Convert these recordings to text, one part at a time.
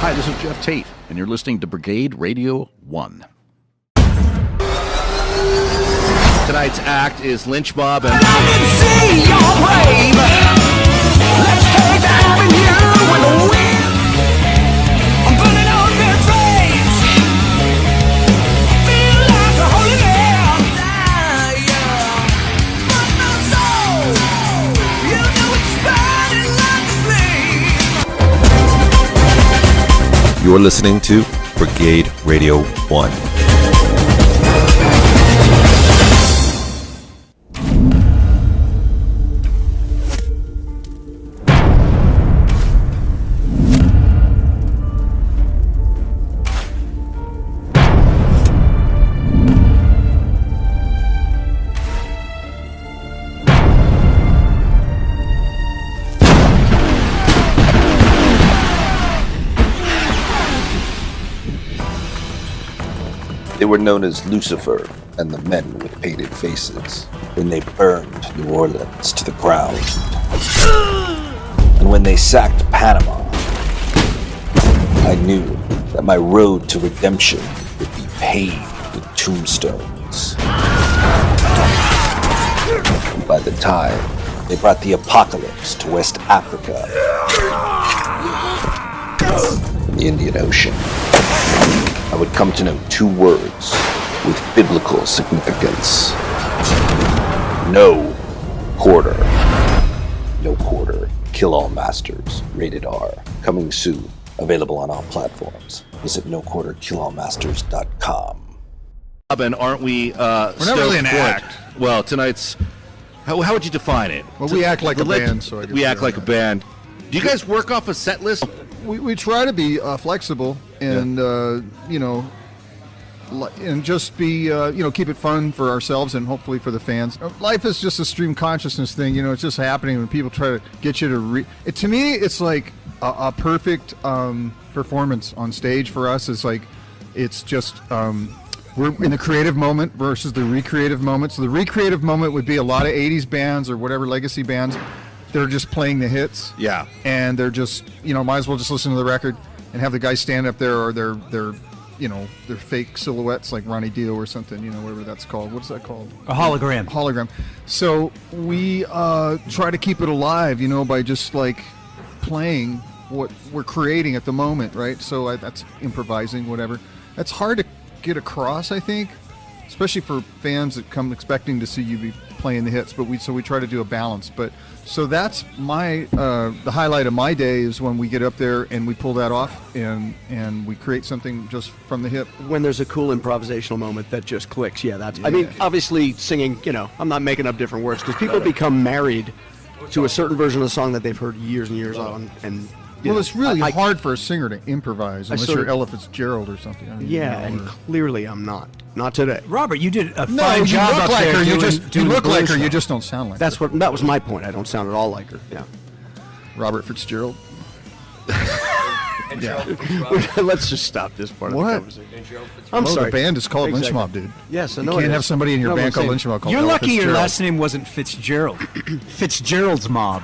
Hi, this is Jeff Tate, and you're listening to Brigade-Radio-One. Tonight's act is Lynch Mob and... I can see your brave. Let's take that avenue with the wind. I'm burning on their face. Feel like a holy man. But my soul, you know it's burning like a flame. You're listening to Brigade-Radio-One. They were known as Lucifer and the men with painted faces when they burned New Orleans to the ground. And when they sacked Panama, I knew that my road to redemption would be paved with tombstones. And by the time they brought the apocalypse to West Africa and the Indian Ocean, I would come to know two words with biblical significance. No quarter. No quarter. Kill All Masters. Rated R. Coming soon. Available on all platforms. Visit noquarterkillallmasters.com. And aren't we We're not really an act. Well, tonight's... How would you define it? Well, we act like a band, so I guess we act like a band. Do you guys work off a set list? We try to be flexible and and just be keep it fun for ourselves and hopefully for the fans. Life is just a stream consciousness thing. It's just happening when people try to get you to to me, it's like a perfect performance on stage for us. It's like it's just we're in the creative moment versus the recreative moment. So the recreative moment would be a lot of 80s bands or whatever legacy bands. They're just playing the hits. Yeah. And they're just, might as well just listen to the record and have the guys stand up there, or they're fake silhouettes like Ronnie Dio or something, whatever that's called. What's that called? A hologram. Hologram. So we try to keep it alive, by just like playing what we're creating at the moment, right? So that's improvising, whatever. That's hard to get across, I think, especially for fans that come expecting to see you be playing the hits. But we try to do a balance. But so that's my the highlight of my day is when we get up there and we pull that off and we create something just from the hip. When there's a cool improvisational moment that just clicks, that's. I mean, obviously singing. I'm not making up different words because people become married to a certain version of the song that they've heard years and years on, and. It's really hard for a singer to improvise unless you're Ella Fitzgerald or something. And clearly I'm not. Not today. Robert, you did a fine job look up like there her. doing You look like her. blues. You just don't sound like her. That was my point. I don't sound at all like her. Yeah. Robert Fitzgerald. Let's just stop this part What? of the conversation. I'm sorry. The band is called Exactly. Lynch Mob, dude. Yes, I You know. can't have somebody in your band called Lynch Mob called You're Ella lucky your Fitzgerald. last name wasn't Fitzgerald. Fitzgerald's Mob.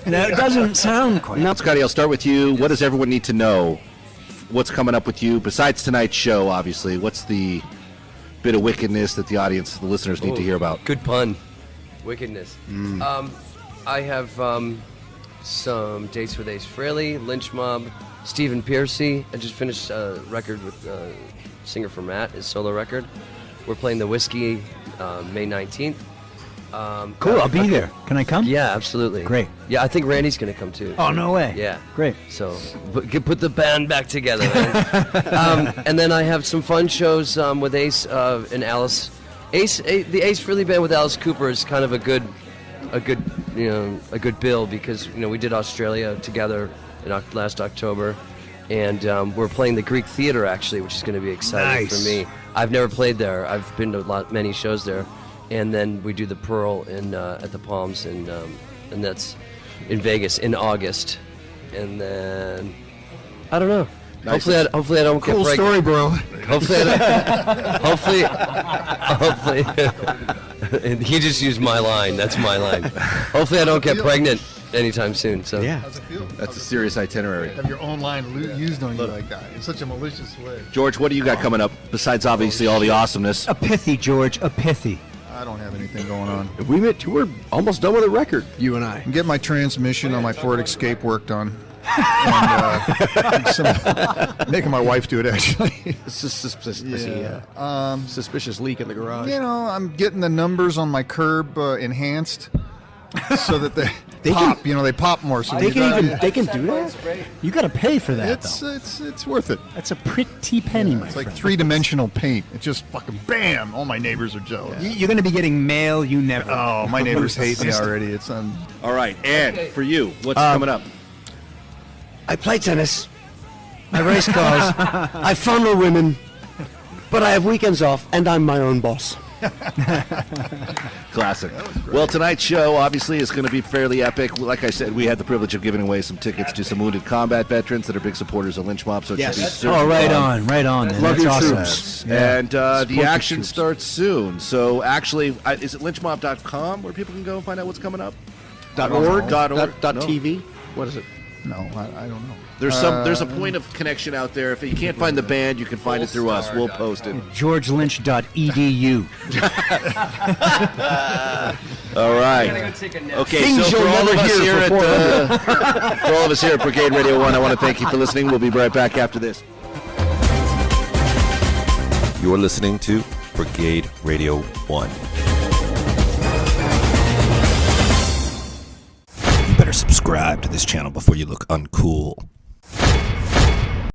That doesn't sound quite. Now, Scotty, I'll start with you. What does everyone need to know? What's coming up with you besides tonight's show? Obviously, what's the bit of wickedness that the audience, the listeners, need to hear about? Good pun. Wickedness. I have some dates with Ace Frehley, Lynch Mob, Stephen Piercy. I just finished a record with singer for Matt, his solo record. We're playing the Whiskey May 19th. Cool, I'll be there. Can I come? Yeah, absolutely. Great. Yeah, I think Randy's going to come too. Oh, no way. Yeah. Great. So, put the band back together, man. And then I have some fun shows with Ace and Alice. The Ace Frehley band with Alice Cooper is kind of a good bill because we did Australia together in last October, and we're playing the Greek Theater actually, which is going to be exciting for me. I've never played there. I've been to many shows there, and then we do the Pearl at the Palms, and that's in Vegas in August, and then I don't know. Nice. Hopefully I don't get Cool pregnant. story, bro. Hopefully, he just used my line. That's my line. Hopefully I don't get pregnant anytime soon. So Yeah. How's it feel? That's a serious itinerary. Have your own line used on you like that in such a malicious way. George, what do you got coming up besides obviously all the awesomeness? A pithy, George. A pithy. I don't have anything going on. We're almost done with a record, you and I. I'm getting my transmission on my Ford Escape worked on. And making my wife do it, actually. Suspicious leak in the garage. You know, I'm getting the numbers on my curb enhanced so that they pop. They pop more. So They can do that? You got to pay for that, though. It's worth it. That's a pretty penny, my It's like friend. three-dimensional paint. It just fucking bam. All my neighbors are jealous. You're going to be getting mail you never. Oh, my neighbors hate me already. It's All right, and for you, what's coming up? I play tennis. I race cars. I fondle women. But I have weekends off, and I'm my own boss. Classic. Well, tonight's show obviously is going to be fairly epic. Like I said, we had the privilege of giving away some tickets to some wounded combat veterans that are big supporters of Lynch Mob. So it should be certainly Oh, right fun. on, right on. Then. Love That's your awesome. troops. And the Support the action troops. starts soon. So actually, is it lynchmob.com where people can go and find out what's coming up? .org? .org? No. .tv? What is it? no, I don't know. There's a point of connection out there. If you can't find the band, you can find it through us. We'll post it. GeorgeLynch.edu. All right. Okay, Things so you'll for all of never us hear here for at for all of us here at Brigade Radio One, I want to thank you for listening. We'll be right back after this. You're listening to Brigade Radio 1. You better subscribe to this channel before you look uncool.